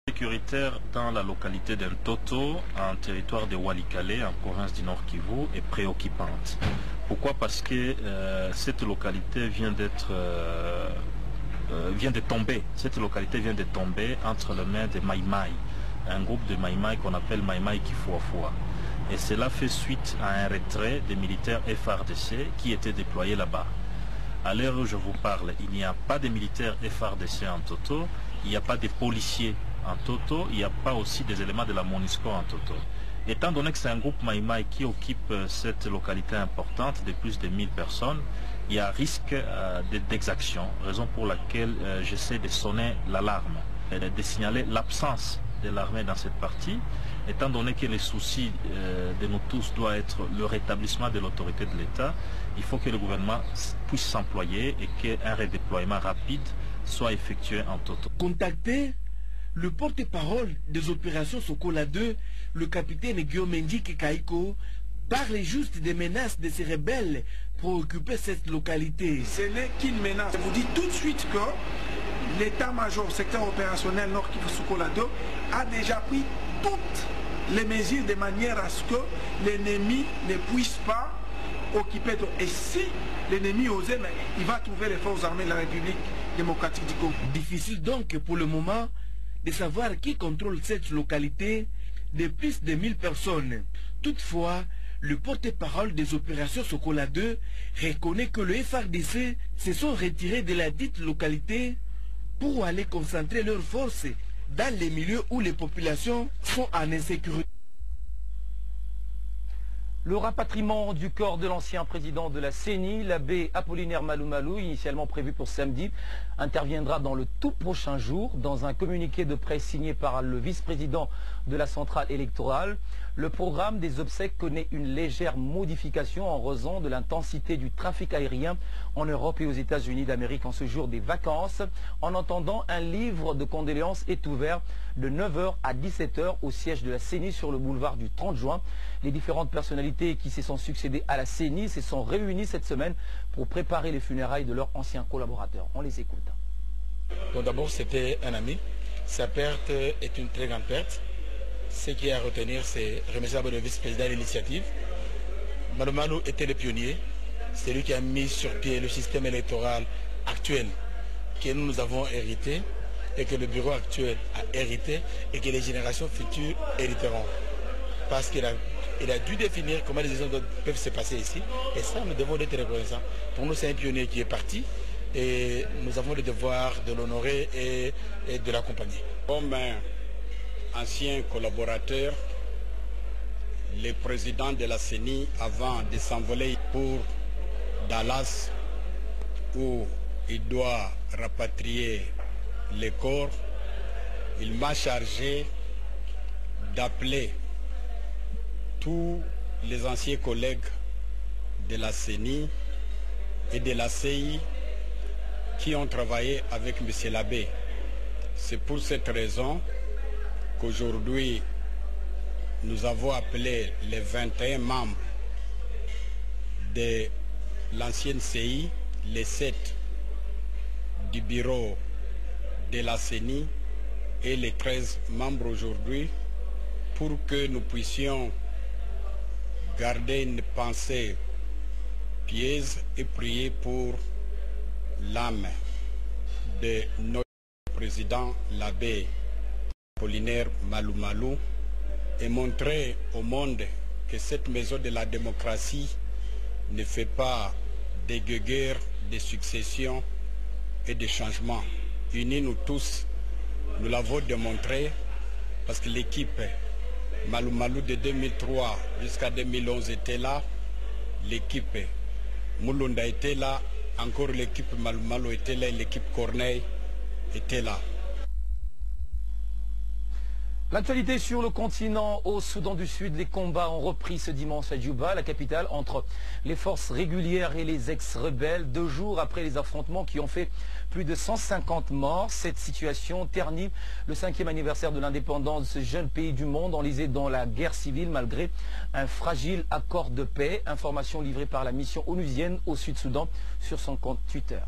Sécuritaire dans la localité d'Ntoto, en territoire de Walikale, en province du Nord Kivu, est préoccupante. Pourquoi? Parce que cette localité vient de tomber. Cette localité vient de tomber entre les mains de Maïmaï, un groupe de Maïmaï qu'on appelle Maïmaï Kifuafua. Et cela fait suite à un retrait des militaires FARDC qui étaient déployés là-bas. À l'heure où je vous parle, il n'y a pas de militaires FARDC en Toto, il n'y a pas de policiers en Toto, il n'y a pas aussi des éléments de la MONUSCO en Toto. Étant donné que c'est un groupe Maïmaï qui occupe cette localité importante de plus de 1000 personnes, il y a risque d'exaction, raison pour laquelle j'essaie de sonner l'alarme, de signaler l'absence de l'armée dans cette partie, étant donné que les soucis de nous tous doit être le rétablissement de l'autorité de l'État. Il faut que le gouvernement puisse s'employer et qu'un redéploiement rapide soit effectué en Toto. Contacté, le porte-parole des opérations Sokola 2, le capitaine Guillaume Kaiko, parle juste des menaces de ces rebelles pour occuper cette localité. Ce n'est qu'une menace. Je vous dis tout de suite que l'état-major secteur opérationnel Nord Kivu Sokola 2 a déjà pris toutes les mesures de manière à ce que l'ennemi ne puisse pas occuper. Et si l'ennemi osait, il va trouver les forces armées de la République démocratique du Congo. Difficile donc pour le moment de savoir qui contrôle cette localité de plus de 1000 personnes. Toutefois, le porte-parole des opérations Sokola 2 reconnaît que le FARDC se sont retirés de la dite localité pour aller concentrer leurs forces dans les milieux où les populations sont en insécurité. Le rapatriement du corps de l'ancien président de la CENI, l'abbé Apollinaire Malou Malou, initialement prévu pour samedi, interviendra dans le tout prochain jour. Dans un communiqué de presse signé par le vice-président de la centrale électorale, le programme des obsèques connaît une légère modification en raison de l'intensité du trafic aérien en Europe et aux États-Unis d'Amérique en ce jour des vacances. En attendant, un livre de condoléances est ouvert de 9h à 17h au siège de la CENI sur le boulevard du 30 juin. Les différentes personnalités qui se sont succédées à la CENI se sont réunies cette semaine pour préparer les funérailles de leurs anciens collaborateurs. On les écoute. Bon, d'abord, c'était un ami. Sa perte est une très grande perte. Ce qui est à retenir, c'est remerciable le vice-président de l'initiative. Malou Malou était le pionnier. C'est lui qui a mis sur pied le système électoral actuel que nous avons hérité et que le bureau actuel a hérité et que les générations futures hériteront. Parce qu'il a dû définir comment les élections peuvent se passer ici. Et ça, nous devons être reconnaissants. Pour nous, c'est un pionnier qui est parti et nous avons le devoir de l'honorer et de l'accompagner. Comme ancien collaborateur, le président de la CENI, avant de s'envoler pour Dallas, où il doit rapatrier les corps, il m'a chargé d'appeler tous les anciens collègues de la CENI et de la CI qui ont travaillé avec M. l'abbé. C'est pour cette raison qu'aujourd'hui, nous avons appelé les 21 membres de l'ancienne CI, les 7 du bureau de la CENI et les 13 membres aujourd'hui pour que nous puissions garder une pensée pieuse et prier pour l'âme de notre président, l'abbé Apollinaire Malou Malou, et montrer au monde que cette maison de la démocratie ne fait pas de guerre, de succession et de changement. Unis nous tous, nous l'avons démontré parce que l'équipe Malou Malou de 2003 jusqu'à 2011 était là, l'équipe Moulunda était là, encore l'équipe Malou Malou était là et l'équipe Corneille était là. L'actualité sur le continent, au Soudan du Sud, les combats ont repris ce dimanche à Djouba, la capitale, entre les forces régulières et les ex-rebelles, 2 jours après les affrontements qui ont fait plus de 150 morts. Cette situation ternit le 5e anniversaire de l'indépendance de ce jeune pays du monde, enlisé dans la guerre civile malgré un fragile accord de paix. Information livrée par la mission onusienne au Sud-Soudan sur son compte Twitter.